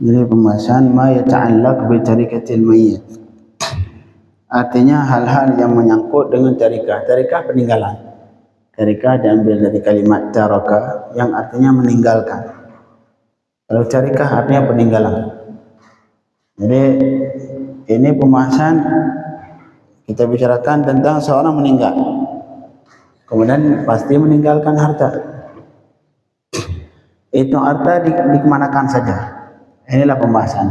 Jadi pembahasan ma yata'allaq bi tarikatil mayyit. Artinya hal-hal yang menyangkut dengan tarikah peninggalan. Tarikah diambil dari kalimat taraka yang artinya meninggalkan. Kalau tarikah artinya peninggalan. Jadi ini pembahasan kita bicarakan tentang seorang meninggal, kemudian pasti meninggalkan harta. Itu harta dikemanakan saja. Inilah pembahasan.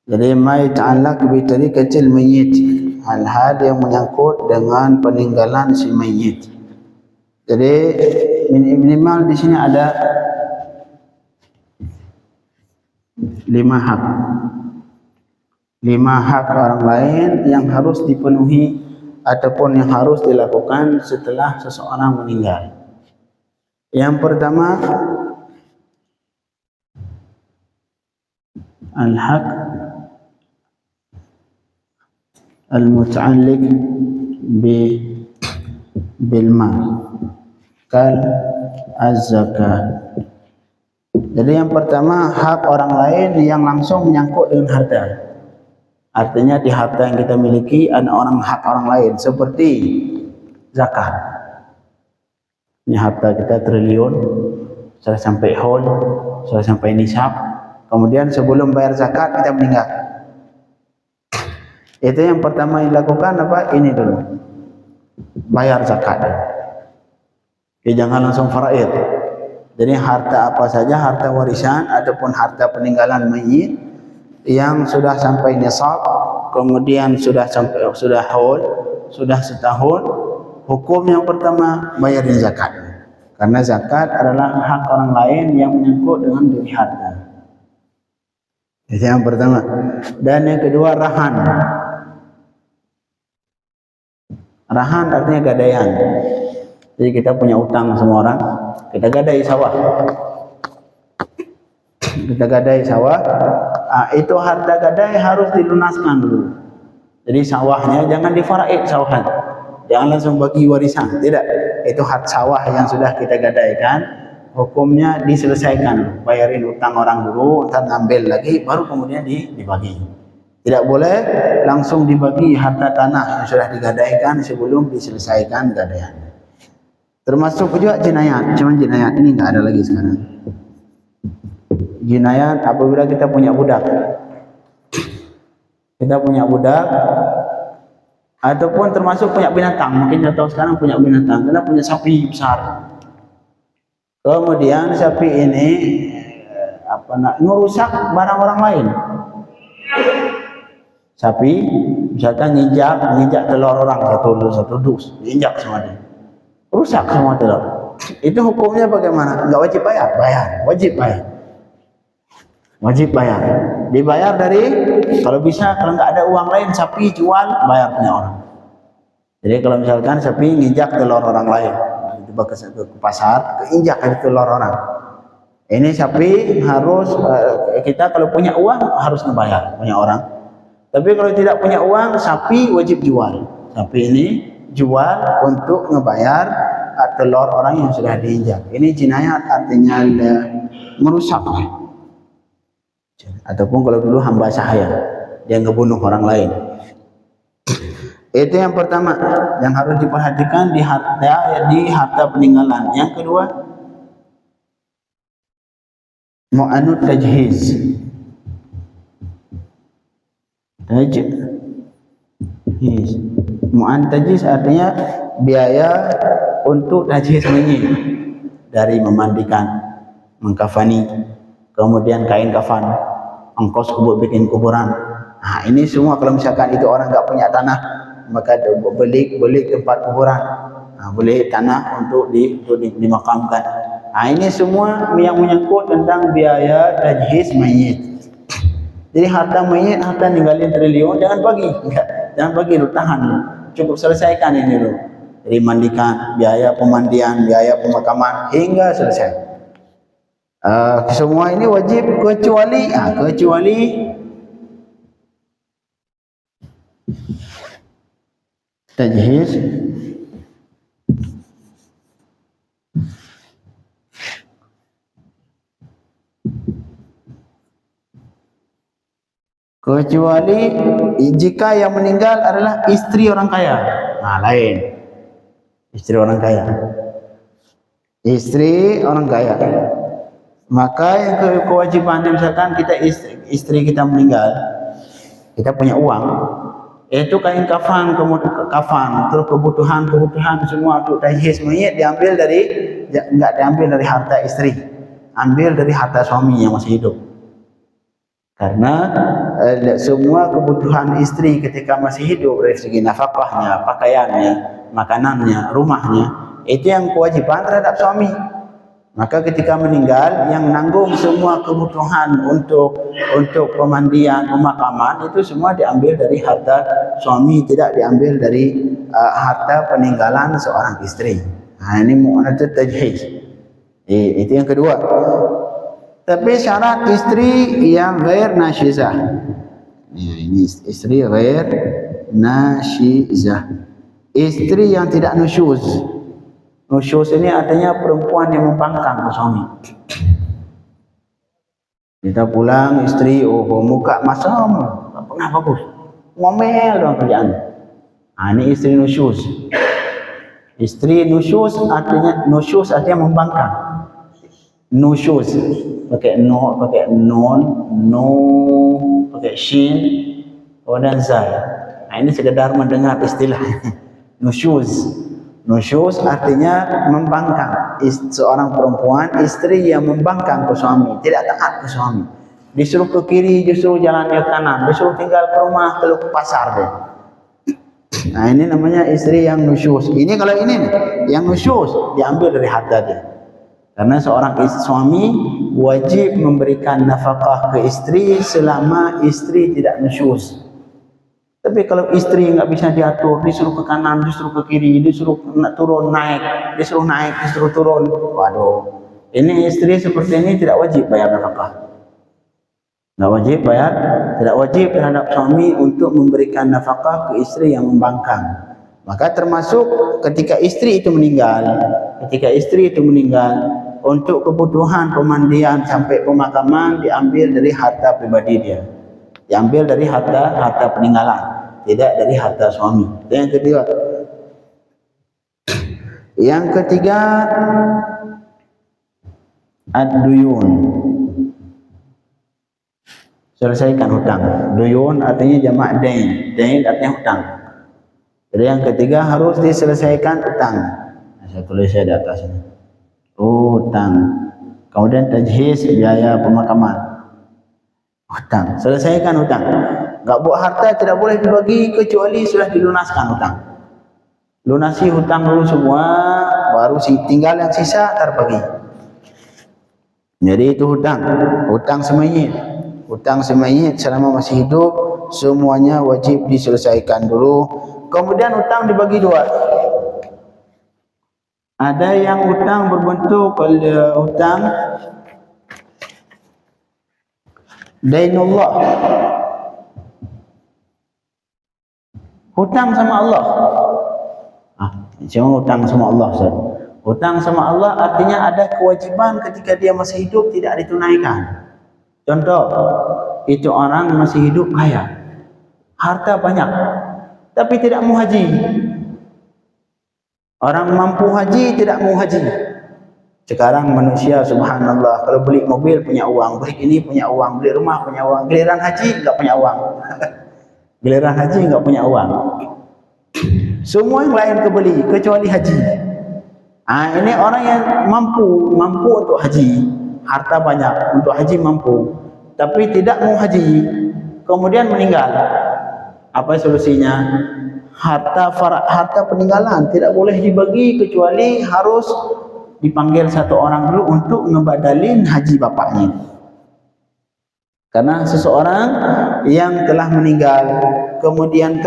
Jadi ma yata'allaq bi tarikatil mayyit, hal-hal yang menyangkut dengan peninggalan si mayyit. Jadi minimal di sini ada 5 hak. 5 hak orang lain yang harus dipenuhi ataupun yang harus dilakukan setelah seseorang meninggal. Yang pertama, al-haq al-muta'alliq bil mal kal az-zakah. Jadi yang pertama, hak orang lain yang langsung menyangkut dengan harta. Artinya di harta yang kita miliki ada hak orang lain, seperti zakat. Ini harta kita triliun, sudah sampai haul, sudah sampai nisab. Kemudian sebelum bayar zakat kita meninggal. Itu yang pertama yang dilakukan apa? Ini dulu, bayar zakat. Jangan langsung faraid. Jadi harta apa saja, harta warisan ataupun harta peninggalan mayit yang sudah sampai nisab, kemudian sudah haul, sudah setahun, hukum yang pertama bayarin zakat. Karena zakat adalah hak orang lain yang menyangkut dengan diri harta. Itu yang pertama. Dan yang kedua, rahan. Rahan artinya gadaian. Jadi kita punya utang sama orang, kita gadai sawah. Kita gadai sawah, itu harta gadai harus dilunaskan dulu. Jadi sawahnya jangan difaraid sawahan. Jangan langsung bagi warisan, tidak. Itu hak sawah yang sudah kita gadaikan, hukumnya diselesaikan. Bayarin utang orang dulu, ntar ngambil lagi, baru kemudian dibagi. Tidak boleh langsung dibagi harta tanah yang sudah digadaikan sebelum diselesaikan gadaian. Termasuk juga jinayat, cuman jinayat ini enggak ada lagi sekarang. Jinayat apabila kita punya budak. Kita punya budak ataupun termasuk punya binatang. Mungkin kita tahu sekarang punya binatang, kita punya sapi besar. Kemudian sapi ini ngerusak barang orang lain. Sapi misalkan nginjak telur orang satu dus, injak semua dia. Rusak semua telur. Itu hukumnya bagaimana? Enggak wajib bayar? Wajib bayar. Wajib bayar. Dibayar dari, kalau bisa, kalau enggak ada uang lain, sapi jual, bayar punya orang. Jadi kalau misalkan sapi nginjak telur orang lain, dibawa ke pasar, keinjak telur orang. Ini sapi harus, kita kalau punya uang harus ngebayar punya orang. Tapi kalau tidak punya uang, sapi wajib jual. Sapi ini jual untuk ngebayar telur orang yang sudah diinjak. Ini jinayat, artinya merusak. Ataupun kalau dulu hamba sahaya, dia ngebunuh orang lain. Itu yang pertama yang harus diperhatikan di harta peninggalan. Yang kedua, mu'anud tajhiz. Mu'an tajhiz artinya biaya untuk tajhiz mayit, dari memandikan, mengkafani, kemudian kain kafan, ongkos bikin kuburan. Nah, ini semua kalau misalkan itu orang enggak punya tanah, maka beli tempat kuburan. Nah, beli tanah untuk dimakamkan. Nah, ini semua yang menyangkut tentang biaya tajhiz mayit. Jadi harta mayit, harta ninggalin triliun, jangan bagi. Jangan bagi lu, tahan lu. Cukup selesaikan ini lu. Jadi mandikan, biaya pemandian, biaya pemakaman hingga selesai. Semua ini wajib kecuali tajhiz kecuali jika yang meninggal adalah istri orang kaya. Lain. Istri orang kaya. Istri orang kaya. Maka yang kewajiban misalkan kita istri kita meninggal, kita punya uang, itu kain kafan, terus kebutuhan semua untuk tajhiz mayit diambil enggak diambil dari harta istri, ambil dari harta suami yang masih hidup. Karena semua kebutuhan istri ketika masih hidup dari segi nafkahnya, pakaiannya, makanannya, rumahnya, itu yang kewajiban terhadap suami. Maka ketika meninggal, yang menanggung semua kebutuhan untuk pemandian, pemakaman itu semua diambil dari harta suami, tidak diambil dari harta peninggalan seorang istri. Ini mu'anatul tajhiz. Itu yang kedua. Tapi syarat istri yang ghair nasyizah. Ini istri ghair nasyizah. Istri yang tidak nusyuz. Nusyuz ini artinya perempuan yang membangkang ke suami. Kita pulang istri, muka masam, tak pernah bagus, ngomel dalam kerjaan. Ini istri nusyuz. Istri nusyuz artinya membangkang. Nusyuz pakai no, pakai non, pakai shin, dan zal. Ini sekedar mendengar istilah nusyuz. Nusyuz artinya membangkang. Seorang perempuan, istri yang membangkang ke suami, tidak taat ke suami. Disuruh ke kiri, disuruh jalan ke kanan, disuruh tinggal ke rumah, kalau ke pasar dia. Ini namanya istri yang nusyuz. Ini kalau ini nih, yang nusyuz diambil dari harta dia. Karena seorang suami wajib memberikan nafkah ke istri selama istri tidak nusyuz. Tapi kalau istri nggak bisa diatur, disuruh ke kanan, disuruh ke kiri, disuruh turun naik, disuruh naik, disuruh turun, waduh, ini istri seperti ini tidak wajib bayar nafkah. Tidak wajib terhadap suami untuk memberikan nafkah ke istri yang membangkang. Maka termasuk ketika istri itu meninggal, untuk kebutuhan pemandian sampai pemakaman diambil dari harta pribadi dia. Diambil dari harta peninggalan, tidak dari harta suami. Yang kedua. Yang ketiga, ad-duyun. Selesaikan hutang. Duyun artinya jamak dain. Dain artinya hutang. Jadi yang ketiga harus diselesaikan hutang. Saya tulis di atas ini. Hutang. Kemudian tajhiz, biaya pemakaman. Hutang, selesaikan hutang. Enggak buat harta tidak boleh dibagi kecuali sudah dilunaskan hutang. Lunasi hutang dulu semua, baru tinggal yang sisa terbagi. Jadi itu hutang semayit. Hutang semayit selama masih hidup semuanya wajib diselesaikan dulu. Kemudian hutang dibagi dua. Ada yang hutang berbentuk hutang dainullah, hutang sama Allah. Cuma hutang sama Allah, Ustaz. Hutang sama Allah artinya ada kewajiban ketika dia masih hidup tidak ditunaikan. Contoh, itu orang masih hidup kaya, harta banyak, tapi tidak mau haji. Orang mampu haji tidak mau haji. Sekarang manusia subhanallah, kalau beli mobil punya uang, beli ini punya uang, beli rumah punya uang, giliran haji enggak punya uang. Giliran haji enggak punya uang. Semua yang lain kebeli kecuali haji. Ini orang yang mampu untuk haji, harta banyak, untuk haji mampu, tapi tidak mau haji, kemudian meninggal. Apa solusinya? Harta peninggalan tidak boleh dibagi kecuali harus dipanggil satu orang dulu untuk ngebadalin haji bapaknya. Karena seseorang yang telah meninggal, kemudian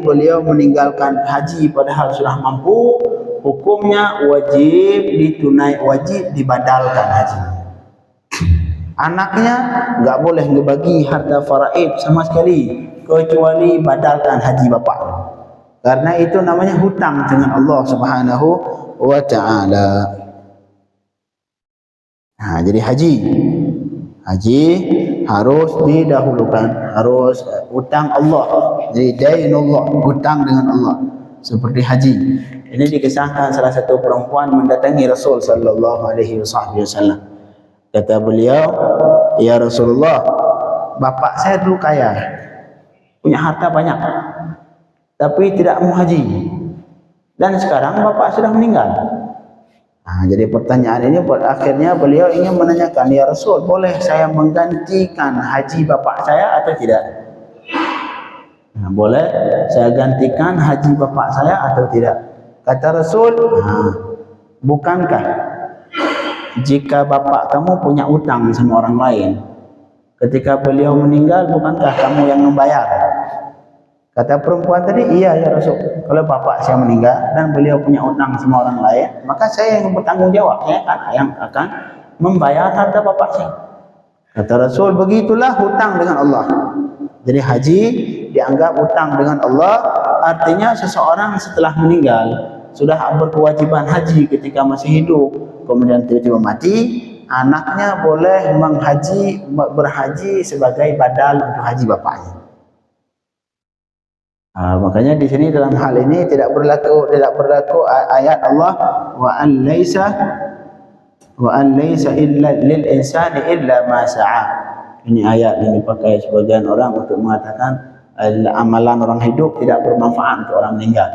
beliau meninggalkan haji padahal sudah mampu, hukumnya wajib dibadalkan haji. Anaknya enggak boleh ngebagi harta faraid sama sekali kecuali badalkan haji bapak. Karena itu namanya hutang dengan Allah Subhanahu wa ta'ala. Jadi haji harus didahulukan, harus hutang Allah. Jadi dainullah, hutang dengan Allah. Seperti haji. Ini dikisahkan salah satu perempuan mendatangi Rasul sallallahu alaihi wasallam. Kata beliau, "Ya Rasulullah, bapak saya dulu kaya, punya harta banyak, tapi tidak mau haji. Dan sekarang bapak sudah meninggal." Nah, jadi pertanyaan ini akhirnya beliau ingin menanyakan, "Ya Rasul, boleh saya menggantikan haji bapak saya atau tidak?" Nah, boleh saya gantikan haji bapak saya atau tidak? Kata Rasul, bukankah jika bapak kamu punya utang sama orang lain, ketika beliau meninggal, bukankah kamu yang membayar? Kata perempuan tadi, iya ya Rasul, kalau bapak saya meninggal dan beliau punya utang sama orang lain, maka saya yang bertanggung jawab, saya yang akan membayar harta bapak saya. Kata Rasul, begitulah hutang dengan Allah. Jadi haji dianggap hutang dengan Allah, artinya seseorang setelah meninggal sudah berkewajiban haji ketika masih hidup, kemudian tiba-tiba mati, anaknya boleh berhaji sebagai badal untuk haji bapaknya. Makanya di sini dalam hal ini tidak berlaku ayat Allah wa an laisa illa lil insani illa ma sa'a. Ini ayat yang dipakai sebagian orang untuk mengatakan amalan orang hidup tidak bermanfaat untuk orang meninggal.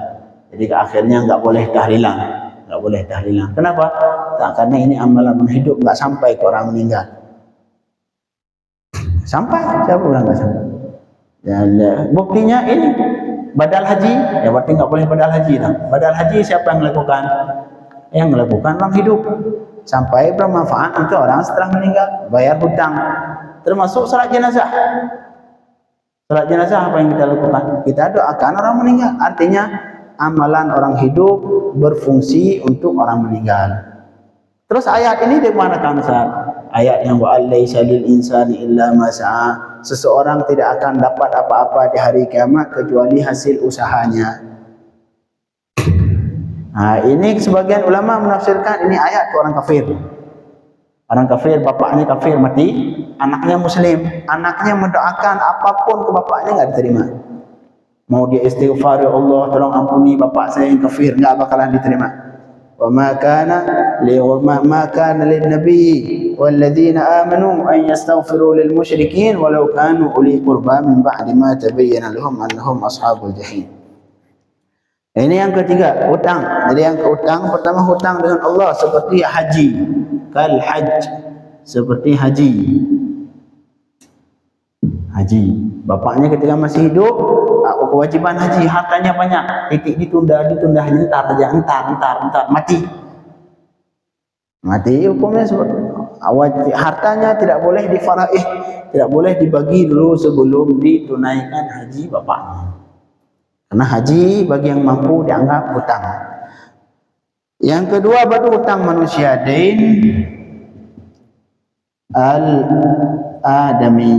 Jadi akhirnya enggak boleh tahlilan, Kenapa? Karena ini amalan orang hidup enggak sampai ke orang meninggal. Sampai, siapa bilang enggak sampai? Dan buktinya ini badal haji, ya berarti enggak boleh badal haji. Badal haji siapa yang melakukan? Yang melakukan orang hidup. Sampai bermanfaat untuk orang setelah meninggal, bayar hutang. Termasuk salat jenazah. Salat jenazah apa yang kita lakukan? Kita doakan orang meninggal. Artinya amalan orang hidup berfungsi untuk orang meninggal. Terus ayat ini dimanakan Ustaz? Ayat yang wa laisa lil insani illa ma sa'a. Seseorang tidak akan dapat apa-apa di hari kiamat kecuali hasil usahanya. Nah, ini sebagian ulama menafsirkan ini ayat ke orang kafir. Orang kafir, bapaknya kafir mati, anaknya muslim, anaknya mendoakan apapun ke bapaknya enggak diterima. Mau dia istighfar, ya Allah tolong ampuni bapak saya yang kafir, enggak bakalan diterima. Wa ma kana lin nabi wal ladzina amanu an yastaghfiru lil musyrikin walau kanu uli qurba min ba'di ma tabayyana lahum annahum ashabul jahim. Ini yang ketiga, hutang. Jadi yang hutang pertama hutang dengan Allah seperti haji. Kal hajj, seperti haji. Haji. Bapaknya ketika masih hidup, kewajiban haji, hartanya banyak, titik ditunda, entar, mati. Mati hukumnya hartanya tidak boleh difaraih, tidak boleh dibagi dulu sebelum ditunaikan haji bapaknya. Karena haji bagi yang mampu dianggap hutang. Yang kedua baru hutang manusia, dain al-adami.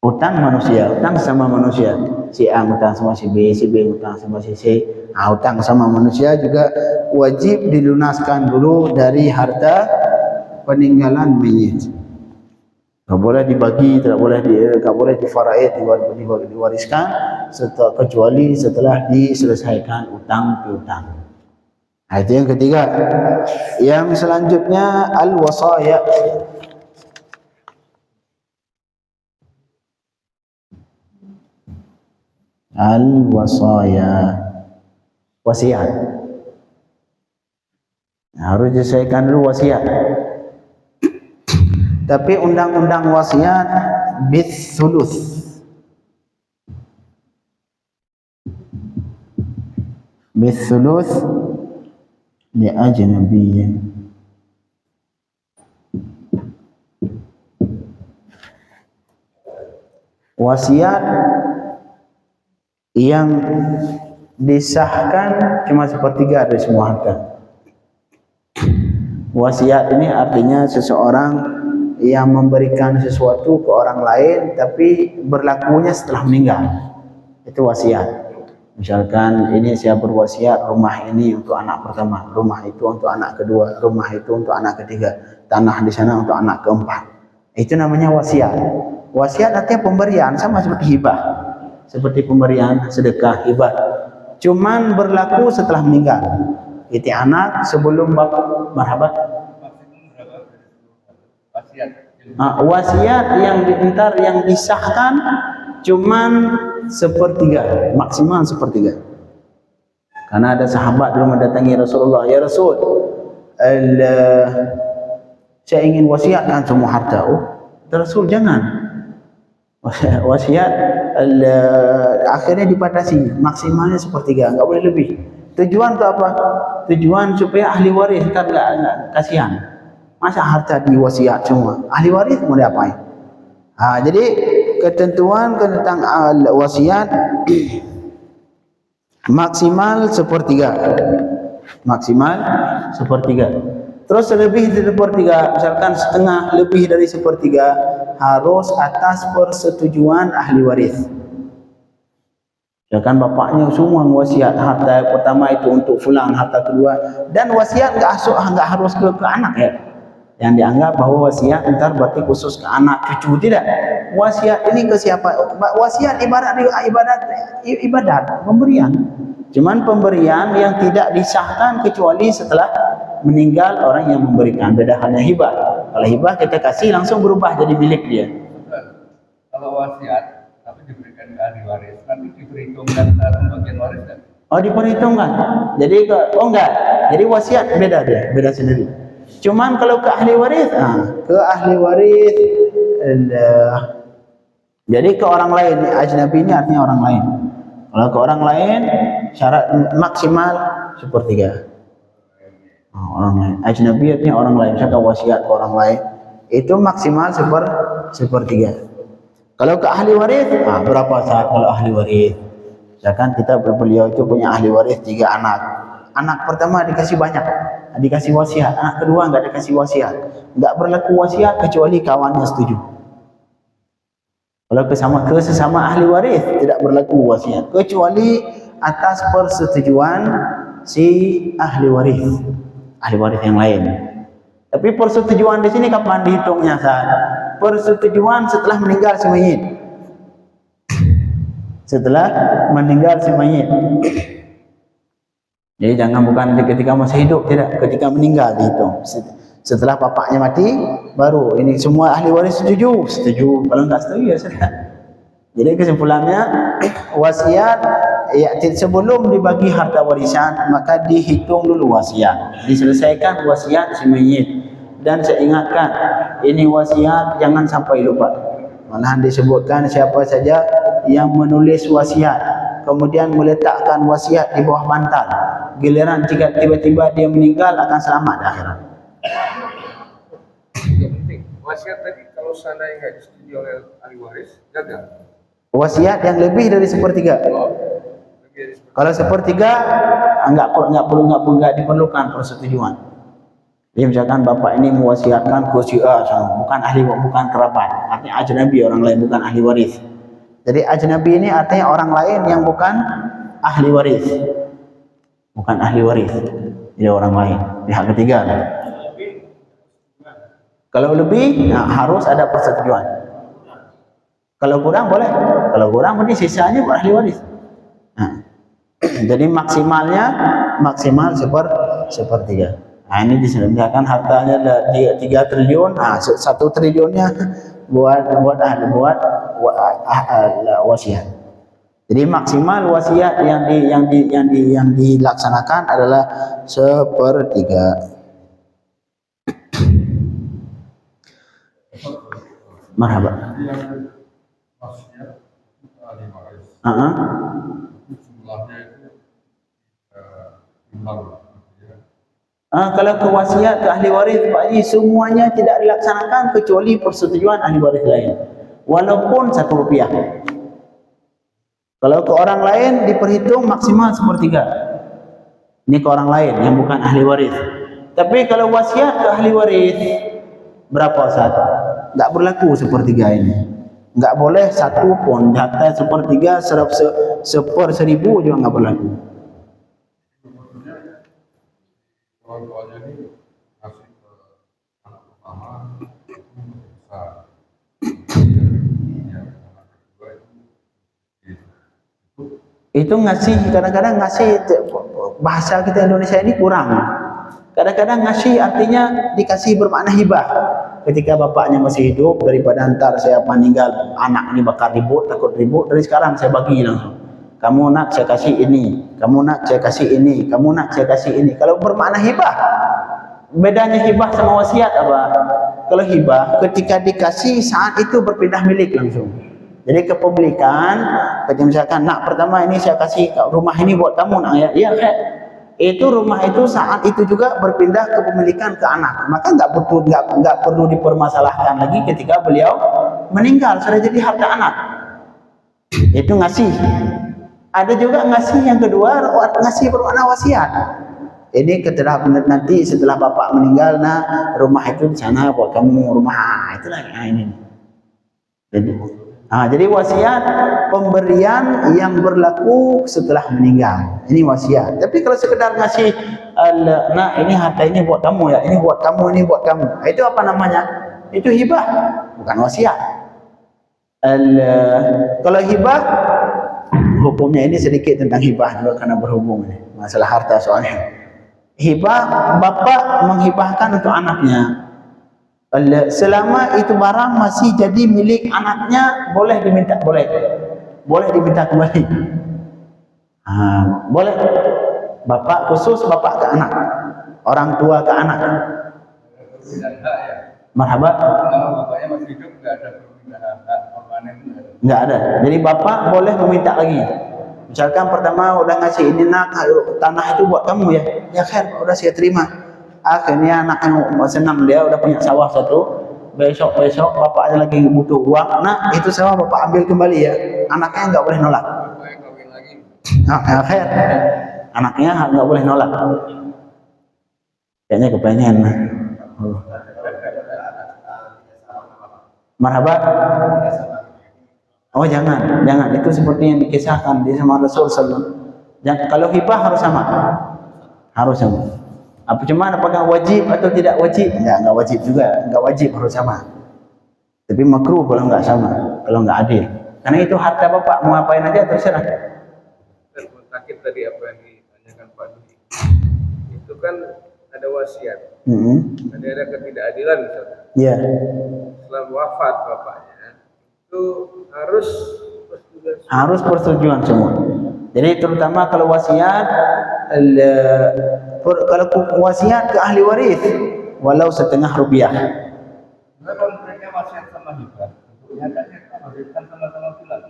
Hutang manusia, hutang sama manusia. Si A hutang sama si B hutang sama si C. Hutang sama manusia juga wajib dilunaskan dulu dari harta peninggalan mayit. Tak boleh dibagi, tak boleh difaraid, diwariskan kecuali setelah diselesaikan hutang piutang. Itu yang ketiga. Yang selanjutnya al-wasaya. Al-wasaya, wasiat. Harus diselesaikan dulu wasiat. Tapi undang-undang wasiat bis-sulus. Bis-sulus li ajnabiyyin. Wasiat yang disahkan cuma sepertiga dari semua harta. Wasiat ini artinya seseorang yang memberikan sesuatu ke orang lain tapi berlakunya setelah meninggal. Itu wasiat. Misalkan ini saya berwasiat rumah ini untuk anak pertama, rumah itu untuk anak kedua, rumah itu untuk anak ketiga, tanah di sana untuk anak keempat. Itu namanya wasiat. Wasiat artinya pemberian, sama seperti hibah. Seperti pemberian, sedekah, hibah. Cuman berlaku setelah meninggal. Itu anak sebelum bapak marhaban. Wasiat yang diantar yang disahkan cuman sepertiga, maksimal sepertiga. Karena ada sahabat dulu mendatangi Rasulullah, ya Rasul, saya ingin wasiatkan semua harta. Oh, Rasul jangan. Wasiat akhirnya dibatasi, maksimalnya sepertiga, enggak boleh lebih. Tujuan untuk apa? Tujuan supaya ahli waris entar enggak kasihan. Masa harta diwasiat semua? Ahli waris mau diapain? Jadi ketentuan tentang wasiat maksimal sepertiga. Maksimal sepertiga. Terus lebih dari sepertiga, misalkan setengah, lebih dari sepertiga, harus atas persetujuan ahli waris. Misalkan bapaknya semua wasiat harta pertama itu untuk fulan, harta kedua, dan wasiat enggak harus ke anak ya. Yang dianggap bahwa wasiat entar berarti khusus ke anak cucu, tidak. Wasiat ini ke siapa? Wasiat ibadat pemberian. Cuman pemberian yang tidak disahkan kecuali setelah meninggal orang yang memberikan. Beda halnya hibah. Kalau hibah kita kasih langsung berubah jadi milik dia. Kalau wasiat tapi diberikan ke ahli waris, nanti diperhitungkan dalam bagian waris kan? Oh, diperhitungkan. Jadi enggak. Jadi wasiat beda dia, beda sendiri. Cuman kalau ke ahli waris, jadi ke orang lain. Ajnabi ini artinya orang lain. Kalau ke orang lain, syarat maksimal sepertiga. Orang lain. Ajnabi artinya orang lain. Misalkan wasiat ke orang lain, itu maksimal sepertiga. Kalau ke ahli waris, berapa saat kalau ahli waris? Misalkan kita beliau itu punya ahli waris 3 anak. Anak pertama dikasih banyak, dikasih wasiat. Anak kedua enggak dikasih wasiat. Enggak berlaku wasiat kecuali kawannya setuju. Kalau ke sesama ahli waris tidak berlaku wasiat kecuali atas persetujuan si ahli waris yang lain. Tapi persetujuan di sini kapan dihitungnya, San? Persetujuan setelah meninggal si mayit. Setelah meninggal si mayit. Jadi jangan bukan ketika masih hidup, tidak, ketika meninggal dihitung. Setelah bapaknya mati baru ini semua ahli waris setuju. Kalau enggak setuju ya sudah. Jadi kesimpulannya wasiat ya, sebelum dibagi harta warisan maka dihitung dulu wasiat. Diselesaikan wasiat si mayit. Dan saya ingatkan, ini wasiat jangan sampai lupa. Malahan disebutkan siapa saja yang menulis wasiat kemudian meletakkan wasiat di bawah bantal, giliran jika tiba-tiba dia meninggal akan selamat di akhirat. Yang penting wasiat tadi kalau seandainya nggak disetujui oleh ahli waris, gagal. Wasiat yang lebih dari sepertiga. Kalau sepertiga enggak diperlukan persetujuan. Jadi misalkan bapak ini mewasiatkan ke si A, bukan kerabat, artinya ajnabi, orang lain, bukan ahli waris. Jadi ajnabi ini artinya orang lain yang bukan ahli waris. Bukan ahli waris. Jadi orang lain, pihak ketiga. Kalau lebih harus ada persetujuan. Kalau kurang boleh. Kalau kurang berarti sisanya ahli waris. Jadi maksimal sepertiga. Ini disediakan hartanya 3 triliun. 1 triliunnya buat wasiat. Jadi maksimal wasiat yang dilaksanakan adalah sepertiga. Marhaba. Kalau ke wasiat ke ahli waris Pak Haji, semuanya tidak dilaksanakan kecuali persetujuan ahli waris lain, walaupun 1 rupiah. Kalau ke orang lain diperhitung maksimal sepertiga. Ini ke orang lain yang bukan ahli waris. Tapi kalau wasiat ke ahli waris berapa saat? Enggak berlaku sepertiga ini. Enggak boleh 1 pun, harta sepertiga 1/1000 juga enggak berlaku. Orang tuanya ini kasih ke anak pertama besar. Itu ngasih, kadang-kadang ngasih, bahasa kita Indonesia ini kurang. Kadang-kadang ngasih artinya dikasih bermakna hibah. Ketika bapaknya masih hidup, daripada ntar saya meninggal anak ini bakal ribut, takut ribut, dari sekarang saya bagi langsung. Kamu nak saya kasih ini, kamu nak saya kasih ini, kamu nak saya kasih ini. Kalau bermakna hibah, bedanya hibah sama wasiat apa? Kalau hibah ketika dikasih saat itu berpindah milik langsung. Jadi kepemilikan, ketika misalkan nak pertama ini saya kasih rumah ini buat kamu nak ya, iya kan? Itu rumah itu saat itu juga berpindah kepemilikan ke anak. Maka nggak perlu dipermasalahkan lagi ketika beliau meninggal, sudah jadi harta anak. Itu ngasih. Ada juga ngasih yang kedua, ngasih bermakna wasiat. Ini ketika nanti setelah bapak meninggal, nah rumah itu di sana buat kamu, rumah itulah ini. Jadi wasiat pemberian yang berlaku setelah meninggal. Ini wasiat. Tapi kalau sekedar ngasih, nah ini harta ini buat kamu ya, ini buat kamu, ini buat kamu. Itu apa namanya? Itu hibah, bukan wasiat. Kalau hibah, hukumnya ini sedikit tentang hibah juga karena berhubung masalah harta soalnya. Hibah, bapak menghibahkan untuk anaknya. Selama itu barang masih jadi milik anaknya, boleh diminta, boleh diminta kembali. Boleh. Bapak khusus, bapak ke anak, orang tua ke anak. Marhaba. Kalau bapaknya masih hidup nggak ada permintaan hak permanen. Nggak ada. Jadi bapak boleh meminta lagi. Misalkan pertama udah ngasih ini nak, tanah itu buat kamu ya, ya khair, udah saya terima. Akhirnya anak yang senang, dia udah punya sawah satu, besok bapaknya lagi butuh uang, nah itu sawah bapak ambil kembali ya, anaknya nggak boleh nolak. Akhir anaknya nggak boleh nolak. Kayaknya kepengen. Marhaba. Oh jangan, itu seperti yang dikisahkan di sama Rasul sallallahu. Kalau hibah harus sama, apakah wajib atau tidak wajib? Enggak wajib juga, enggak wajib, harus sama. Tapi makruh kalau enggak sama, kalau enggak adil. Karena itu harta bapak, mau ngapain aja terserah. Sakit tadi apa yang ditanyakan Pak Dudi, itu kan ada wasiat, tadi ada ketidakadilan misalnya. Iya. Setelah wafat bapaknya, itu harus persetujuan semua. Jadi terutama kalau wasiat, kalau wasiat ke ahli waris walau setengah rupiah. Kalau mereka wasiat sama hibah, tentunya kan sama-sama pulang.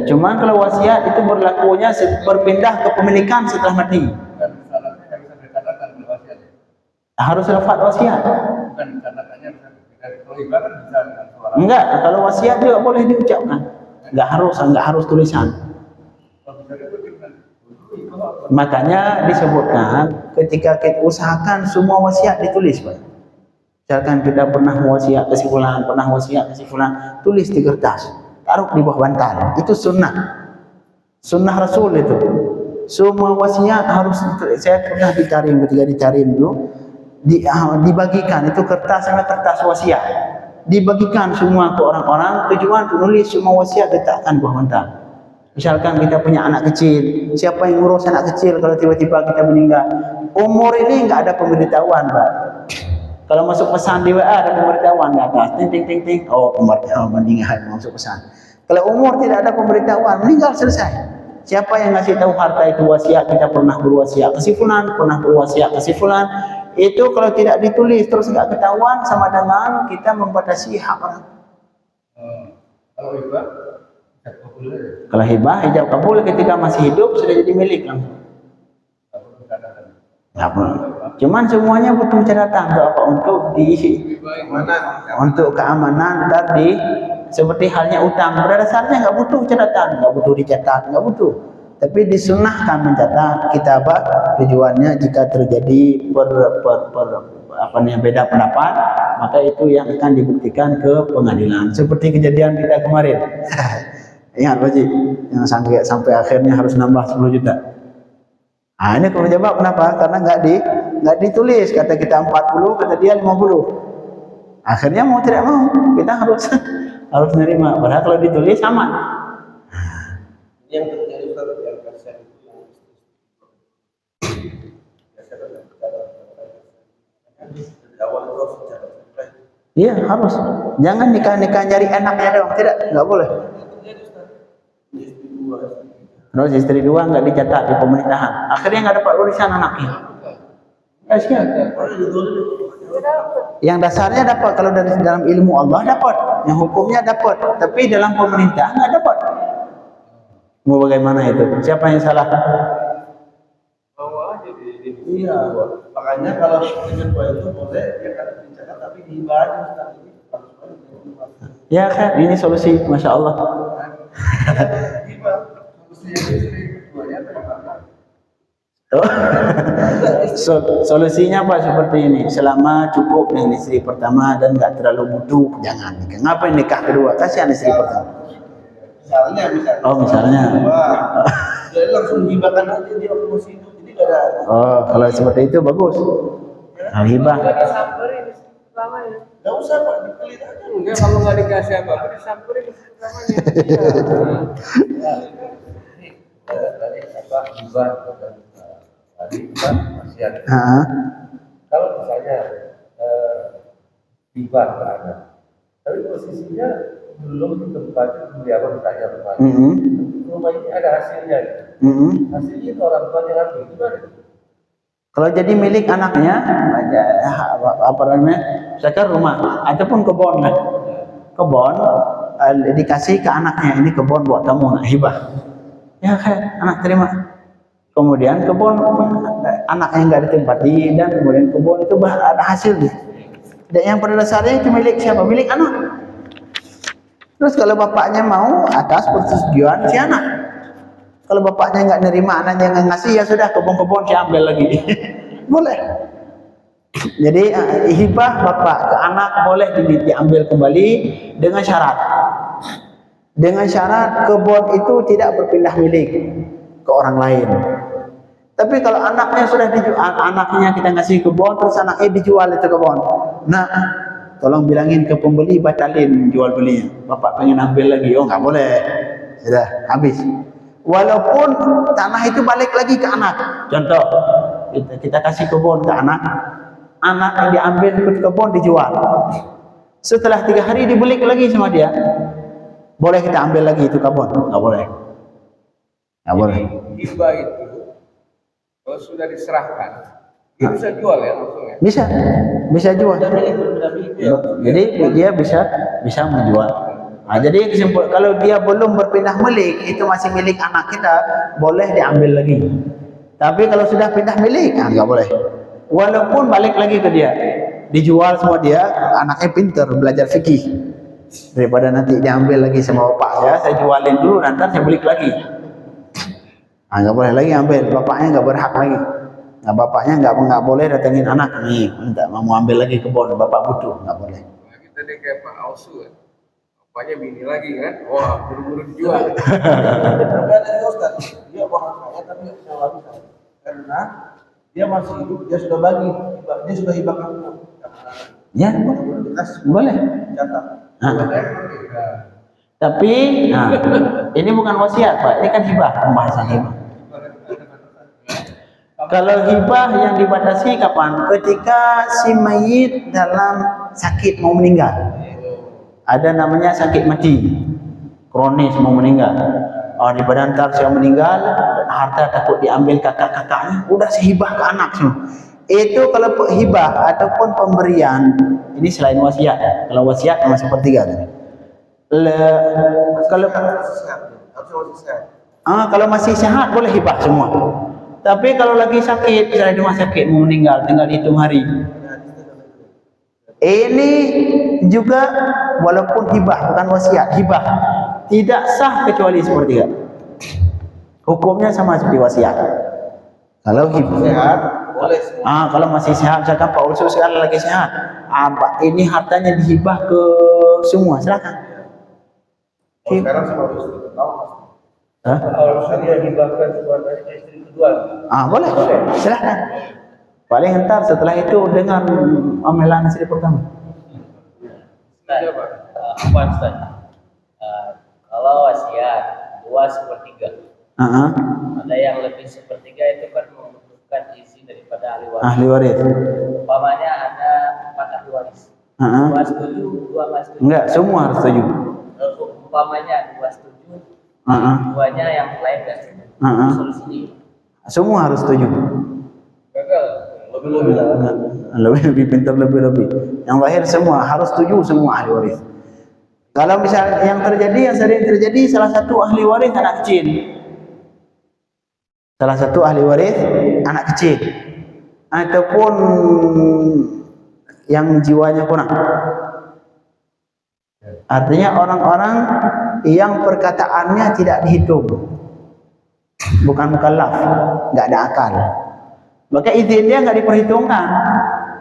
Cuman kalau wasiat itu berlakunya berpindah kepemilikan setelah mati. Dan syaratnya yang bisa dikatakan wasiat. Harus lafaz wasiat. Bukan catatannya bisa dari kalau hibah kan bisa dengan suara. Enggak, kalau wasiat juga boleh diucapkan. Enggak harus tulisan. Makanya disebutkan ketika kita usahakan semua wasiat ditulis, Pak. Misalkan kita pernah wasiat ke si fulan, tulis di kertas, taruh di bawah bantal. Itu sunnah Rasul itu. Semua wasiat harus, saya pernah ketika ditarim dulu, dibagikan itu kertas sama kertas wasiat. Dibagikan semua ke orang-orang, tujuan tulis semua wasiat letakkan bawah bantal. Misalkan kita punya anak kecil, siapa yang ngurus anak kecil kalau tiba-tiba kita meninggal? Umur ini nggak ada pemberitahuan, Pak. Kalau masuk pesan di WA ada pemberitahuan di atas, ting. Oh, umurnya meninggal, masuk pesan. Kalau umur tidak ada pemberitahuan, meninggal selesai. Siapa yang ngasih tahu harta itu wasiat? Kita pernah berwasiat ke si fulan, Itu kalau tidak ditulis terus nggak ketahuan, sama dengan kita membatasi hak orang. Kalau hibah Kalau hibah ijab kabul ketika masih hidup sudah jadi milik langsung. Cuman semuanya butuh catatan untuk apa? Untuk keamanan dan seperti halnya utang. Pada dasarnya nggak butuh catatan, nggak butuh dicatat, nggak butuh. Tapi disunahkan mencatat kita apa? Tujuannya jika terjadi beda pendapat, maka itu yang akan dibuktikan ke pengadilan. Seperti kejadian kita kemarin. Ingat Pak Ji, yang sampai akhirnya harus nambah 10 juta. Ini kalau jawab kenapa? Karena nggak ditulis, kata kita 40, kata dia 50. Akhirnya mau tidak mau kita harus nerima. Padahal kalau ditulis aman. Yang terjadi Ustaz yang kasihan itu yang dari awal itu harus bicara. Iya harus. Jangan nikah nyari enaknya doang, tidak, nggak boleh. Terus istri dua nggak dicatat di pemerintahan, akhirnya nggak dapat warisan anaknya. Kasihan. Yang dasarnya dapat kalau dari dalam ilmu Allah dapat, yang hukumnya dapat, tapi dalam pemerintah nggak dapat. Mau bagaimana itu? Siapa yang salah? Iya, makanya kalau dengan dua itu boleh ya kan dicatat tapi dihibahkan Ya kan, ini solusi, masya Allah. Solusinya Pak seperti ini, selama cukup dengan istri pertama dan nggak terlalu butuh, jangan nikah. Ngapain nikah kedua? Kasihan istri pertama. Misalnya. Jadi langsung hibahkan aja dia waktu masih hidup, jadi nggak ada. Kalau seperti itu bagus. Hibah. Nggak usah Pak, dipelit aja. Enggak, kalau nggak dikasih apa-apa disamperin pertamanya. Tadi apa hibah tadi kan wasiat. Kalau misalnya hibah ke anak, tapi posisinya belum ditempati pembiayaan saya rumah. Rumah ini ada hasilnya. Hasilnya itu orang tua yang ambil gimana? Kalau jadi milik anaknya, apa namanya? Misalkan rumah ataupun kebun kan, kebun dikasih ke anaknya, ini kebun buat kamu, nak hibah. Ya kan, anak terima. Kemudian kebun anaknya nggak ditempati dan kemudian kebun itu ada hasilnya. Dan yang pada dasarnya itu milik siapa? Milik anak. Terus kalau bapaknya mau atas persetujuan si anak. Kalau bapaknya nggak nerima, anaknya nggak ngasih, ya sudah kebun-kebun saya ambil lagi. Boleh. Jadi hibah bapak ke anak boleh diambil kembali dengan syarat. Dengan syarat kebun itu tidak berpindah milik ke orang lain. Tapi kalau anaknya sudah dijual, anaknya kita ngasih kebun, terus anaknya dijual itu kebun. Nah, tolong bilangin ke pembeli batalin jual belinya. Bapak pengen ambil lagi, oh nggak boleh. Sudah habis. Walaupun tanah itu balik lagi ke anak. Contoh, kita kasih kebun ke anak yang diambil ke kebun dijual. Setelah 3 hari dibeli lagi sama dia. Boleh kita ambil lagi itu kebun? Nggak boleh. Nggak boleh. Hibah itu kalau sudah diserahkan, dia bisa jual ya langsung ya? Bisa jual. Jadi dia bisa menjual. Nah, jadi kalau dia belum berpindah milik, itu masih milik anak kita, boleh diambil lagi. Tapi kalau sudah pindah milik, nggak boleh. Walaupun balik lagi ke dia, dijual semua dia, anaknya pintar belajar fikih. Daripada nanti diambil lagi sama bapak saya jualin dulu, nanti saya balik lagi. Nggak boleh lagi ambil, bapaknya nggak berhak lagi. Nah, bapaknya nggak boleh datengin anak nih, minta mau ambil lagi kebun, bapak butuh, nggak boleh. Kita deh kayak Pak Ausu kan. Bapaknya bini lagi kan, wah buru-buru dijual. Dia orang kaya tapi nggak bisa warisan karena dia masih hidup, dia sudah bagi, dia sudah hibahkan. Ya, boleh. Catat. Tapi ini bukan wasiat Pak, ini kan hibah, pembahasan hibah. Kalau hibah yang dibatasi kapan? Ketika si mayit dalam sakit mau meninggal. Ada namanya sakit mati, kronis mau meninggal. Daripada ntar saya meninggal, harta takut diambil kakak-kakaknya, udah sehibah ke anak semua. Itu kalau hibah ataupun pemberian, ini selain wasiat. Kalau wasiat masih sepertiga. Kalau masih sehat boleh hibah semua. Tapi kalau lagi sakit, misalnya di rumah sakit mau meninggal, tinggal hitung hari. Ini juga walaupun hibah, bukan wasiat, hibah tidak sah kecuali sepertiga. Hukumnya sama seperti wasiat. Kalau hibah, kalau masih sehat, misalkan Pak Ulsu sekarang lagi sehat, ini hartanya dihibah ke semua, silakan. Sekarang sama istri pertama. Kalau saya hibahkan kepada istri kedua. Boleh, silakan. Paling entar setelah itu dengan omelan istri pertama. Kalau wasiat 2/3 Ada yang lebih sepertiga itu kan membutuhkan isi daripada ahli waris. Ahli waris. Umpamanya ada 4 ahli waris. Dua setuju, dua nggak setuju. Enggak, semua harus setuju. Umpamanya 2 setuju, duanya yang lain nggak setuju. Solusinya Semua harus setuju. gagal. Lebih-lebih lah. Lebih pintar, lebih. Yang lahir semua harus setuju, semua ahli waris. Kalau misalnya yang sering terjadi, salah satu ahli waris anak kecil. Salah satu ahli waris anak kecil. Ataupun yang jiwanya kurang. Artinya orang-orang yang perkataannya tidak dihitung. Bukan mukallaf, enggak ada akal. Maka izin dia enggak diperhitungkan.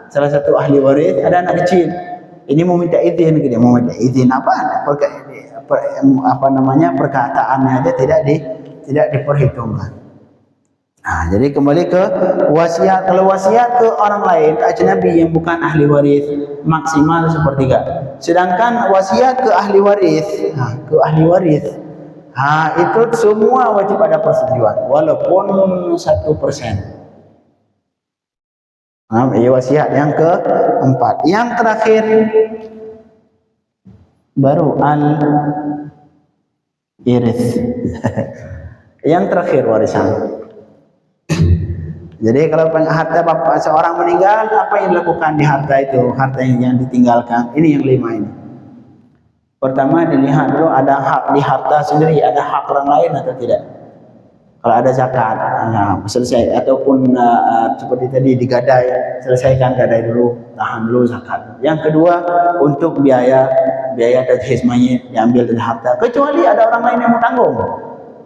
Salah satu ahli waris ada anak kecil. Ini mau minta izin ke dia, mau minta izin apa? Perkataannya aja tidak diperhitungkan. Nah, jadi kembali ke wasiat. Kalau wasiat ke orang lain, ke ajnabi yang bukan ahli waris, maksimal sepertiga. Sedangkan wasiat ke ahli waris, itu semua wajib ada persetujuan, walaupun 1%. Wasiat yang keempat. Yang terakhir baru al-iris. Yang terakhir warisan. Jadi kalau harta bapak seorang meninggal, apa yang dilakukan di harta itu? Harta yang ditinggalkan. Ini yang 5 ini. Pertama dilihat dulu ada hak di harta sendiri, ada hak orang lain atau tidak. Kalau ada zakat, selesai. Ataupun seperti tadi digadai, selesaikan gadai dulu, tahan dulu zakat. Yang kedua untuk biaya tajhiz mayit diambil dari harta. Kecuali ada orang lain yang mau tanggung.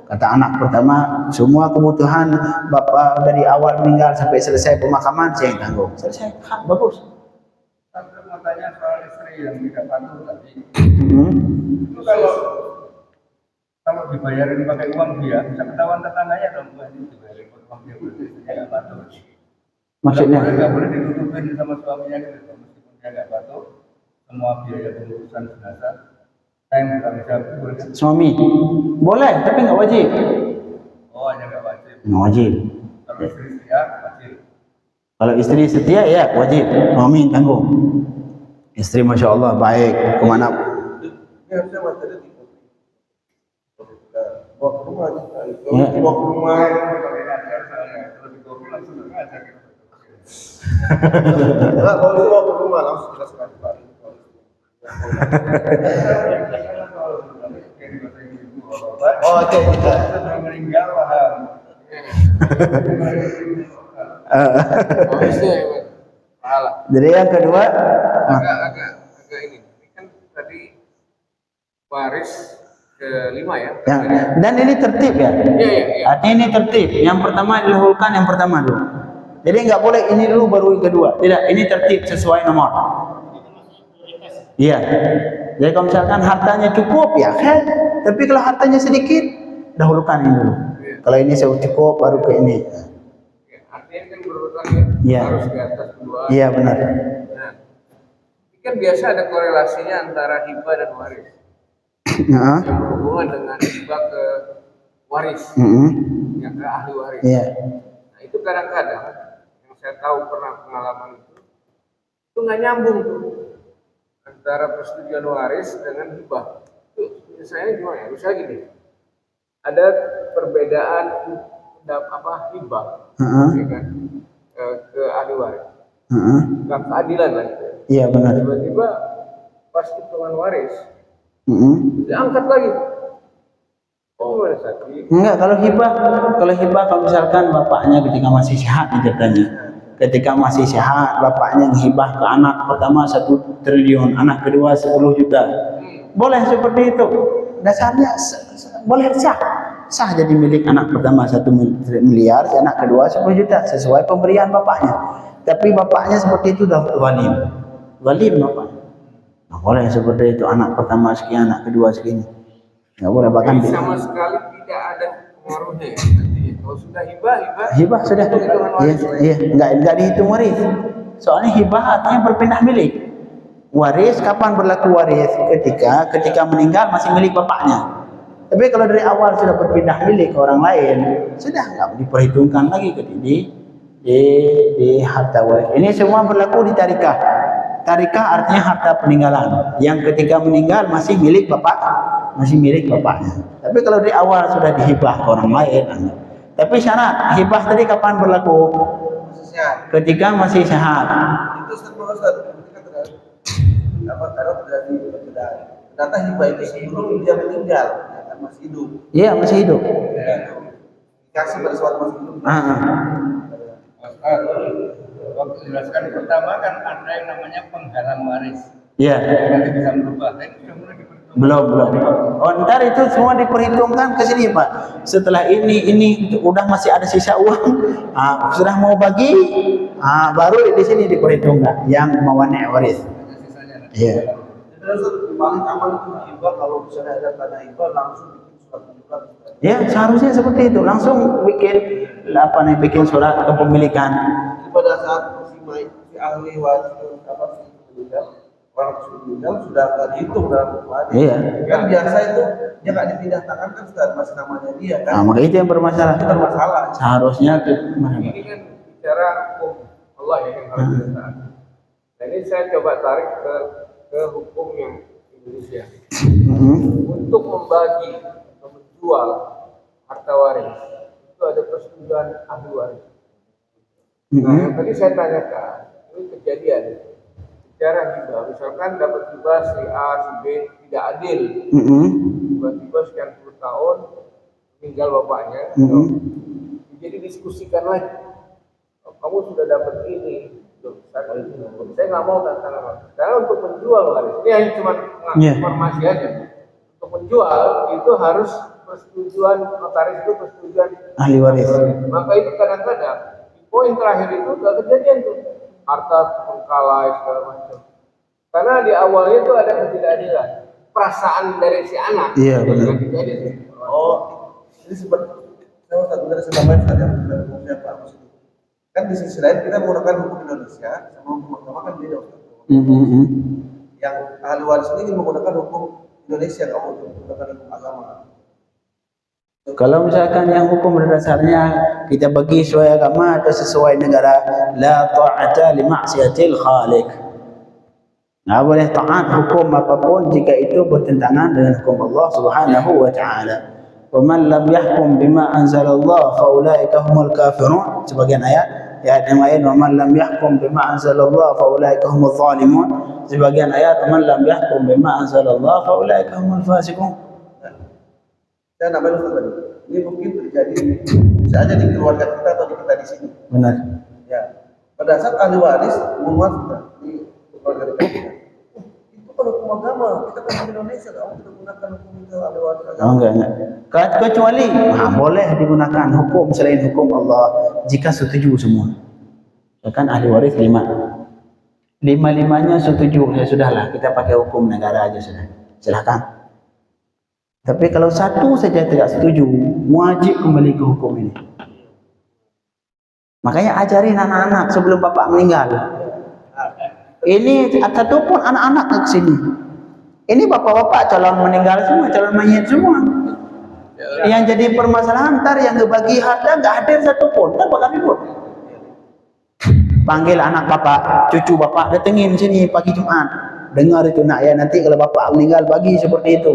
Kata anak pertama, semua kebutuhan bapak dari awal meninggal sampai selesai pemakaman saya yang tanggung. Selesai, bagus. Sampai mau tanya soal istri yang tidak patuh tadi. Itu kalau dibayarin pakai uang dia, bisa ketahuan tetangganya dong, ini dibayarin pakai uang dia, berarti dia nggak patuh. Maksudnya? Nggak boleh ditutupin sama suaminya gitu, meskipun dia nggak patuh, semua biaya pengurusan jenazah yang bertanggung jawab boleh kan? Suami boleh, tapi nggak wajib. Oh, hanya nggak wajib. Nggak wajib. Kalau istri setia wajib. Kalau istri setia ya wajib, suami tanggung. Istri masya Allah baik kemana? Ini harusnya materi di bawa ke rumah aja. Bawa ke rumah. Kalau di kopi langsung ngajar. Enggak, kalau itu bawa ke rumah langsung kita serah Pak. Oh, oke. Sudah meninggal paham. Jadi yang kedua, agak ini kan tadi waris ke-5 ya. dan ini tertib ya. Iya. Artinya ini tertib. Yang pertama didahulukan yang pertama dulu. Jadi nggak boleh ini dulu baru yang kedua. Tidak, ini tertib sesuai nomor. Iya. Jadi kalau misalkan hartanya cukup ya kan. Tapi kalau hartanya sedikit, dahulukan ini dulu. Kalau ini cukup baru ke ini. Artinya kan berurutan ya. Iya. Harus di atas kedua. Iya benar. Nah, ini kan biasa ada korelasinya antara hibah dan waris. Nah. Yang berhubungan dengan hibah ke waris, yang ke ahli waris. Iya. Nah, itu kadang-kadang yang saya tahu pernah pengalaman itu nggak nyambung tuh antara persetujuan waris dengan hibah. Itu misalnya gimana? Misalnya gini, ada perbedaan hibah, ya kan, ke ahli waris, nggak keadilan lah itu. Iya benar. Tiba-tiba pas hitungan waris, diangkat lagi. Oh, gimana Sati? Enggak, kalau hibah misalkan bapaknya ketika masih sehat ceritanya. Ketika masih sehat, bapaknya hibah ke anak pertama 1 triliun, anak kedua 10 juta. Boleh seperti itu. Dasarnya boleh sah jadi milik anak pertama 1 miliar, anak kedua 10 juta sesuai pemberian bapaknya. Tapi bapaknya seperti itu dah zalim bapak. Nah, boleh seperti itu, anak pertama sekian, anak kedua segini. Nggak boleh bahkan Jadi sama sekali tidak ada pengaruhnya ya. Nanti kalau sudah hibah sudah. Iya, nggak dihitung waris. Soalnya hibah artinya berpindah milik. Waris kapan berlaku waris? Ketika meninggal masih milik bapaknya. Tapi kalau dari awal sudah berpindah milik ke orang lain, sudah nggak diperhitungkan lagi di harta waris. Ini semua berlaku di tarikah. Tarikah artinya harta peninggalan yang ketika meninggal masih milik bapaknya. Tapi kalau dari awal sudah dihibah ke orang lain, tapi syarat hibah tadi kapan berlaku? Ketika masih sehat. Itu Ustaz, ketika kalau terjadi ternyata hibah itu sebelum dia meninggal, ya, masih hidup. Iya, masih hidup. Dikasih pada saat masih hidup. Waktu jelaskan pertama kan ada yang namanya penghalang waris. Iya. Nanti bisa berubah. Ini sudah mulai diperhitungkan. Belum. Oh, ntar itu semua diperhitungkan ke sini, Pak. Setelah ini udah masih ada sisa uang, sudah mau bagi, baru di sini diperhitungkan yang mewarnai waris. Sisanya. Iya. Terus paling aman itu hibah kalau misalnya ada tanah hibah langsung bikin surat penjualan. Ya, seharusnya seperti itu. Langsung bikin surat kepemilikan. Jadi pada saat si ahli waris si meninggal, orang tersebut meninggal sudah nggak dihitung dalam waris. Iya. Kan biasa itu dia nggak dipindah tangan kan sudah masih namanya dia kan. Nah, maka itu yang bermasalah. Itu bermasalah. Seharusnya Ini kan bicara hukum Allah ya yang harus ditaati. Nah ini saya coba tarik ke hukum yang Indonesia. Untuk membagi atau menjual harta waris itu ada persetujuan ahli waris. Nah yang tadi saya tanyakan, ini kejadian secara hibah, misalkan dapat hibah si A, si B tidak adil, tiba-tiba sekian puluh tahun meninggal bapaknya, jadi diskusikan lagi. Kamu sudah dapat ini, saya nggak mau tantangan. Karena untuk menjual waris, ini hanya cuma informasi aja. Untuk menjual itu harus persetujuan notaris, itu persetujuan ahli waris. Maka itu kadang-kadang di poin terakhir itu nggak kejadian tuh harta terbengkalai segala macam. Karena di awalnya itu ada ketidakadilan, perasaan dari si anak. Iya benar. Oh, ini seperti saya Ustaz benar sebabnya saja dari Pak Agus itu. Kan di sisi lain kita menggunakan hukum Indonesia sama hukum agama kan beda Ustaz. Yang ahli waris ini menggunakan hukum Indonesia, kamu menggunakan hukum agama. Kalau misalkan yang hukum berdasarnya kita bagi sesuai agama atau sesuai negara, la ta'ata li ma'siyatil khaliq. Nggak boleh taat hukum apapun jika itu bertentangan dengan hukum Allah Subhanahu wa taala. Wa man lam yahkum bima anzalallah fa ulaika humul kafirun. Sebagian ayat yang lain, wa man lam yahkum bima anzalallah fa ulaika humul zalimun. Sebagian ayat, wa man lam yahkum bima anzalallah fa ulaika humul fasiqun. Saya nambahin Ustaz tadi. Ini mungkin terjadi bisa aja di keluarga kita atau di kita di sini. Benar. Ya. Pada saat ahli waris mengumumkan di keluarga kita, itu kan hukum agama. Kita kan di Indonesia, kamu tidak gunakan hukum itu ahli waris agama. Oh, enggak. Kecuali boleh digunakan hukum selain hukum Allah jika setuju semua. Kan ahli waris 5. 5-5-nya setuju, ya sudahlah kita pakai hukum negara aja sudah. Silakan. Tapi kalau satu saja tidak setuju, wajib kembali ke hukum ini. Makanya ajarin anak-anak sebelum bapak meninggal. Ini satu pun anak-anak ke sini. Ini bapak-bapak calon meninggal semua, calon mayit semua. Yang jadi permasalahan ntar yang ngebagi harta nggak hadir satu pun, ntar bakal ribut. Panggil anak bapak, cucu bapak, datengin sini pagi Jumat. Dengar itu nak ya, nanti kalau bapak meninggal bagi seperti itu.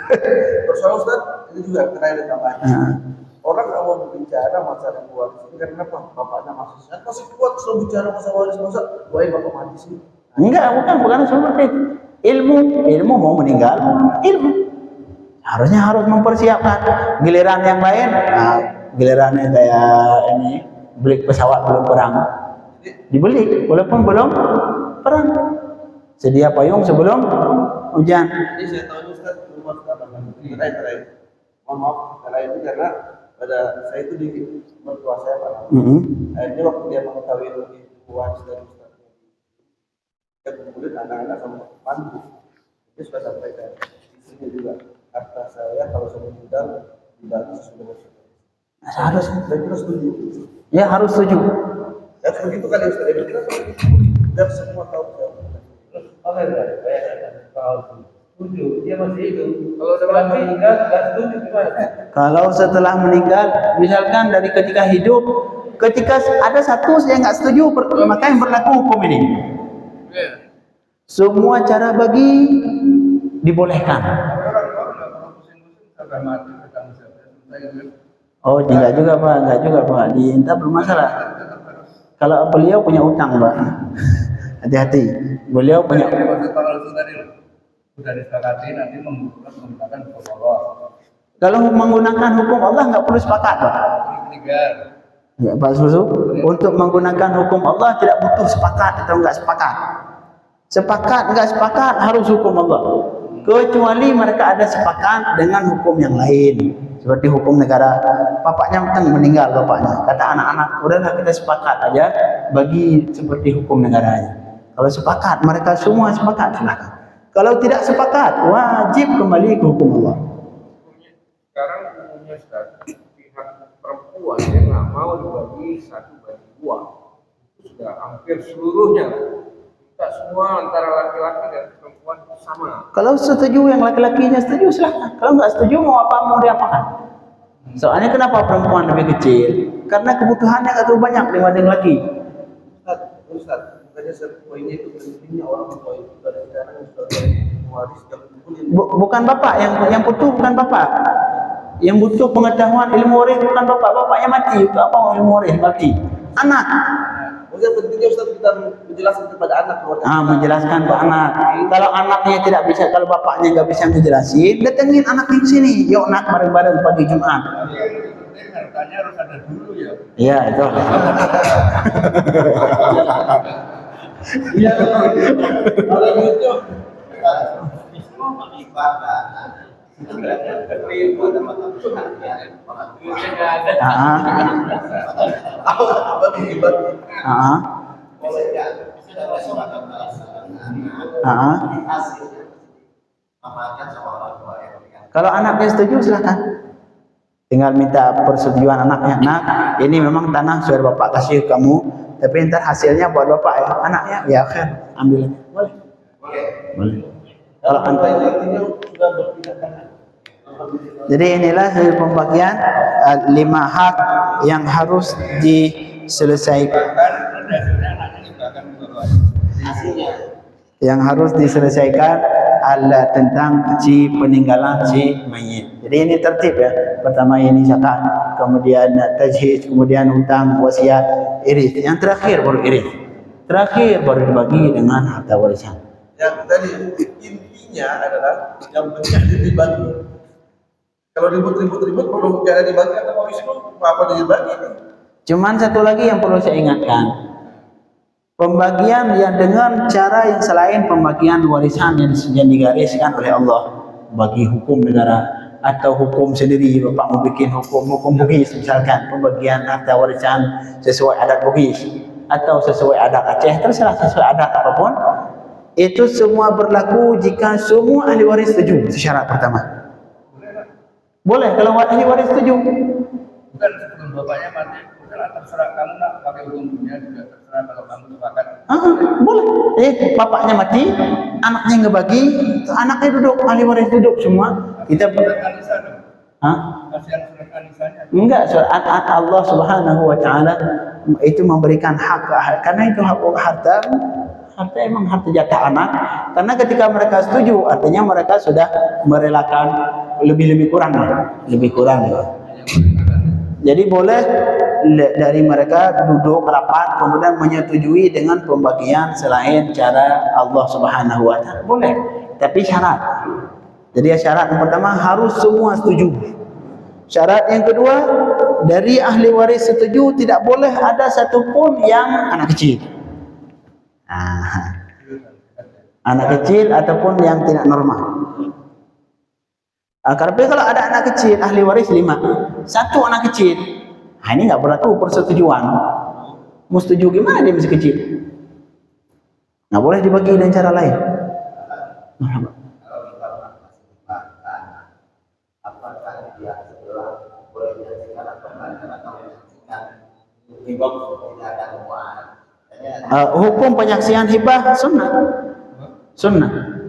Persoalan Ustaz, ini juga kena ada tambahan. Orang nggak mau berbicara masalah waris ini karena bapaknya masih sehat, masih kuat selalu bicara masalah waris, masa baik bapak mati sih? Enggak, bukan seperti itu. Ilmu mau meninggal, ilmu. Harusnya harus mempersiapkan. Giliran yang lain, gilirannya kayak ini beli pesawat belum perang, dibeli walaupun belum perang. Sedia payung sebelum hujan. Jadi saya tahu Ustaz, rumah terakhir. Mohon maaf, terakhir itu karena pada saya itu di mertua saya Pak. Akhirnya waktu dia mengetahui lebih waris dari Ustaz, kemudian anak-anak sama mantu, dia sudah sampaikan istrinya juga, harta saya kalau saya meninggal dibagi sesuai dengan Harus. dan kita setuju. Ya harus setuju. Ya begitu kali Ustaz, kita setuju. Dan semua tahu saya. Oke, baik. Pak Alfi. Setuju, dia masih hidup. Kalau udah Setelah mati, meninggal, nggak setuju gimana? Kalau setelah meninggal, misalkan dari ketika hidup, ketika ada satu yang nggak setuju, maka yang berlaku hukum ini. ya. Semua cara bagi dibolehkan. Orang tua nggak perlu pusing-pusing sampai mati ketemu siapa. Selesai gitu. Oh, enggak juga Pak, enggak juga Pak. Di Inta bermasalah. Tetap harus. Kalau beliau punya utang Pak, hati-hati. Beliau punya. Jadi maksud Pak Al tadi sudah disepakati nanti menggunakan hukum Allah. Kalau menggunakan hukum Allah nggak perlu sepakat Pak. Meninggal. Ya, Pak Susu, untuk menggunakan hukum Allah tidak butuh sepakat atau enggak sepakat. Sepakat enggak sepakat harus hukum Allah. Kecuali mereka ada sepakat dengan hukum yang lain. Seperti hukum negara, bapaknya meninggal bapaknya. Kata anak-anak, udahlah kita sepakat aja bagi seperti hukum negaranya. Kalau sepakat, mereka semua sepakat, silakan. Kalau tidak sepakat, wajib kembali ke hukum Allah. Sekarang umumnya Ustaz, pihak perempuan yang nggak mau dibagi 1/2 itu sudah hampir seluruhnya. Kita semua antara laki-laki dan perempuan sama. Kalau setuju yang laki-lakinya setuju, silakan. Kalau nggak setuju, mau diapakan? Soalnya kenapa perempuan lebih kecil? Karena kebutuhannya nggak terlalu banyak dibanding laki. Ustaz, bukannya poinnya itu pentingnya orang tua itu dari sekarang sudah waris dan kumpulin. Bukan bapak yang butuh, bukan bapak. Yang butuh pengetahuan ilmu waris bukan bapak. Bapaknya mati. Untuk apa ilmu waris mati? Anak. Maksudnya pentingnya Ustaz kita menjelaskan kepada anak keluarga. Menjelaskan ke anak. Kalau anaknya tidak bisa, kalau bapaknya nggak bisa ngejelasin, datengin anaknya ke sini. Yuk nak bareng-bareng pagi Jumat. Tapi yang lebih penting hartanya harus ada dulu ya. Iya itu. Iya, kalau gitu. Kalau anaknya setuju silahkan. Tinggal minta persetujuan anaknya. Nak, ini memang tanah sudah bapak kasih kamu, tapi ntar hasilnya buat bapak ya. Anaknya ya kan ambil. Boleh. Boleh. Kalau Intinya sudah berpindah tangan. jadi inilah hasil pembagian 5 hak yang harus diselesaikan. Bahkan hasilnya anaknya juga akan membawa hasilnya. Yang harus diselesaikan adalah tentang si peninggalan si mayit. Jadi ini tertib ya. Pertama ini zakat, kemudian tajhiz, kemudian hutang, wasiat, iris. Yang terakhir baru iris. Terakhir baru dibagi dengan harta warisan. Yang tadi intinya adalah yang penting dibagi. Kalau ribut-ribut perlu cara dibagi atau mau Wisnu apa dibagi? Cuman satu lagi yang perlu saya ingatkan. Pembagian yang dengan cara yang selain pembagian warisan yang digariskan oleh Allah bagi hukum negara atau hukum sendiri, bapak mau bikin hukum Bugis misalkan, pembagian harta warisan sesuai adat Bugis atau sesuai adat Aceh, terserah sesuai adat apapun, itu semua berlaku jika semua ahli waris setuju. Itu syarat pertama. Boleh kalau ahli waris setuju. Bukan sebelum bapaknya mati, bukan terserah kamu nak pakai hukumnya juga terserah kalau kamu sepakat. Boleh. Bapaknya mati, anaknya ngebagi, anaknya duduk, ahli waris duduk semua. Kita Surat An-Nisa dong. Kasihan surat An-Nisanya. Enggak, surat Allah Subhanahu wa taala itu memberikan hak karena itu hak harta emang harta jatah anak. Karena ketika mereka setuju, artinya mereka sudah merelakan lebih kurang. Jadi boleh dari mereka duduk rapat kemudian menyetujui dengan pembagian selain cara Allah Subhanahu wa taala. Boleh, tapi syarat. Jadi syarat yang pertama harus semua setuju. Syarat yang kedua, dari ahli waris setuju, tidak boleh ada satupun yang anak kecil. Anak kecil ataupun yang tidak normal. Tapi kalau ada anak kecil, ahli waris 5, satu anak kecil, ini nggak berlaku persetujuan. Mau setuju gimana dia masih kecil? Nggak boleh dibagi dengan cara lain. Hukum penyaksian hibah sunnah.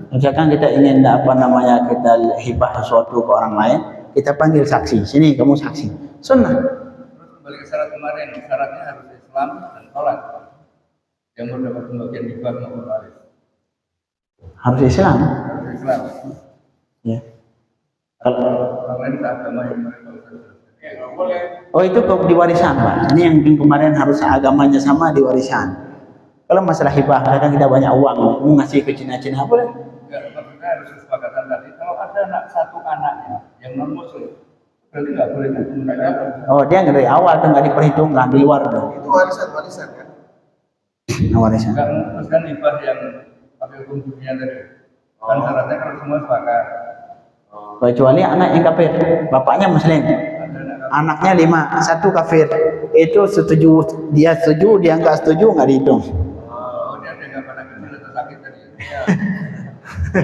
Misalkan kita ingin apa namanya kita hibah sesuatu ke orang lain, kita panggil saksi. Sini kamu saksi. Sunnah. Terus kembali ke syarat kemarin, syaratnya harus Islam dan sholat. Yang mendapat pembagian hibah maupun waris. Harus Islam. Harus Islam. Ya. Kalau Orang lain agama yang mereka boleh. oh itu di warisan Pak. Ini yang kemarin harus agamanya sama di warisan. Kalau masalah hibah, kadang kita banyak uang, mau ngasih ke Cina-Cina boleh. Ya, maksudnya harus kesepakatan tadi. Kalau ada satu anaknya yang non muslim, berarti nggak boleh menggunakan. Oh dia dari awal tuh nggak diperhitungkan di luar tuh. Itu warisan kan? Warisan. Nggak memutuskan hibah yang pakai hukum dunia tadi. Kan syaratnya kalau semua sepakat. Kecuali anak yang kafir, bapaknya muslim, anaknya 5, 1 kafir, itu setuju, dia setuju, dia nggak setuju nggak dihitung. Oh, dia nggak pernah kecil atau sakit tadi. Ya.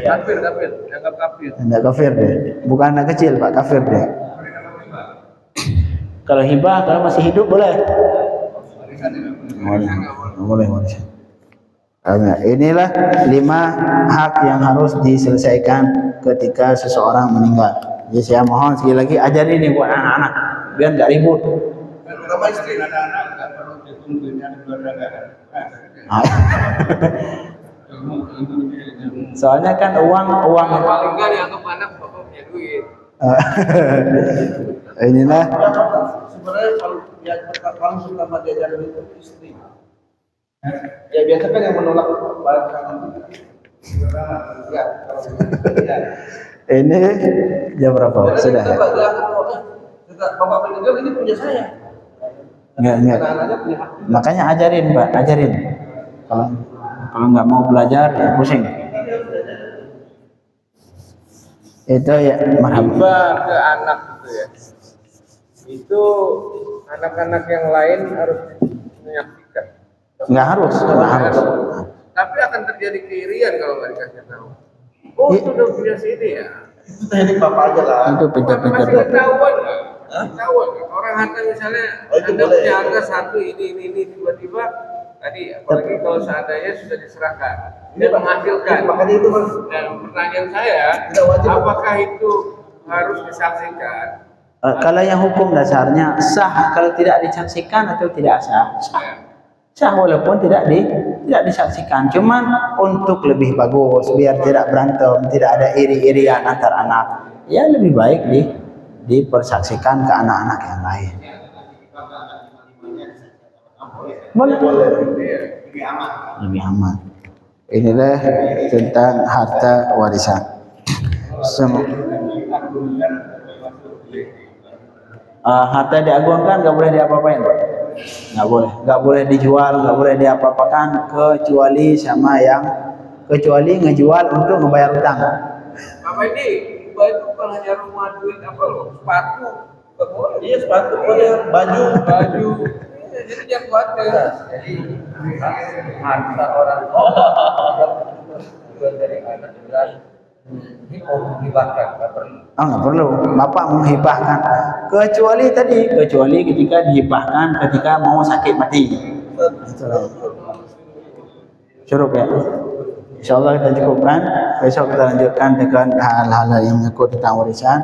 Kafir, dianggap kafir. Nggak kafir deh, bukan anak kecil Pak, kafir deh. Kalau hibah, kalau masih hidup boleh. Warisan tidak boleh. Boleh warisan. Nah, inilah 5 hak yang harus diselesaikan ketika seseorang meninggal. Jadi saya mohon sekali lagi ajarin ini buat anak-anak biar nggak ribut. Terutama istri anak-anak nggak perlu dihitung duitnya di keluarga nggak ada. Soalnya kan uang Paling nggak dianggap anak bapak punya duit. inilah Sebenarnya kalau pertama diajarin itu istri. Ya biasa kan yang menolak barang ya. ini jam berapa? Sudah. Bapak meninggal ini punya saya. Enggak. Anak-anaknya punya hak. Makanya ajarin Pak, ajarin. Kalau nggak mau belajar ya pusing. Itu ya marhab. Hibah ke anak gitu ya. Itu anak-anak yang lain harus menyaksikan. Nggak harus. Tapi akan terjadi keirian kalau nggak dikasih tahu. Oh, itu udah punya sini ya. Itu teknik bapak aja lah. Itu pintar-pintar. Masih ketahuan nggak? Ketahuan nggak? Orang harta misalnya Oh, itu Anda boleh. punya harta satu ini tiba-tiba tadi apalagi kalau seandainya sudah diserahkan dan menghasilkan. Makanya itu Mas. Dan pertanyaan saya, Tidak wajib. apakah itu harus disaksikan? Kalau yang hukum dasarnya sah kalau tidak disaksikan atau tidak sah? Sah walaupun tidak disaksikan. Cuman untuk lebih bagus biar tidak berantem, tidak ada iri-irian antar anak. Ya lebih baik dipersaksikan ke anak-anak yang lain. Boleh. Lebih aman. Inilah tentang harta warisan. Harta diagungkan nggak boleh diapa-apain Pak. Nggak boleh dijual, nggak boleh diapa-apakan kecuali ngejual untuk ngebayar utang. Bapak ini, hibah itu bukan hanya rumah, duit apa loh, sepatu, nggak boleh. Iya sepatu boleh, baju. Iya, jadi jangan khawatir. Jadi harta orang tua dari anak dan dihibahkan nggak perlu. Nggak perlu. Bapak menghibahkan kecuali ketika dihibahkan ketika mau sakit mati. Itulah. Cukup ya. Insyaallah kita cukupkan. Besok kita lanjutkan dengan hal-hal yang menyangkut tentang warisan.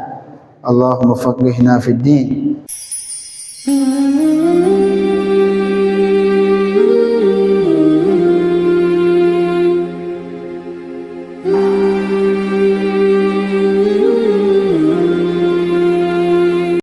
Allahumma faqihna fid din.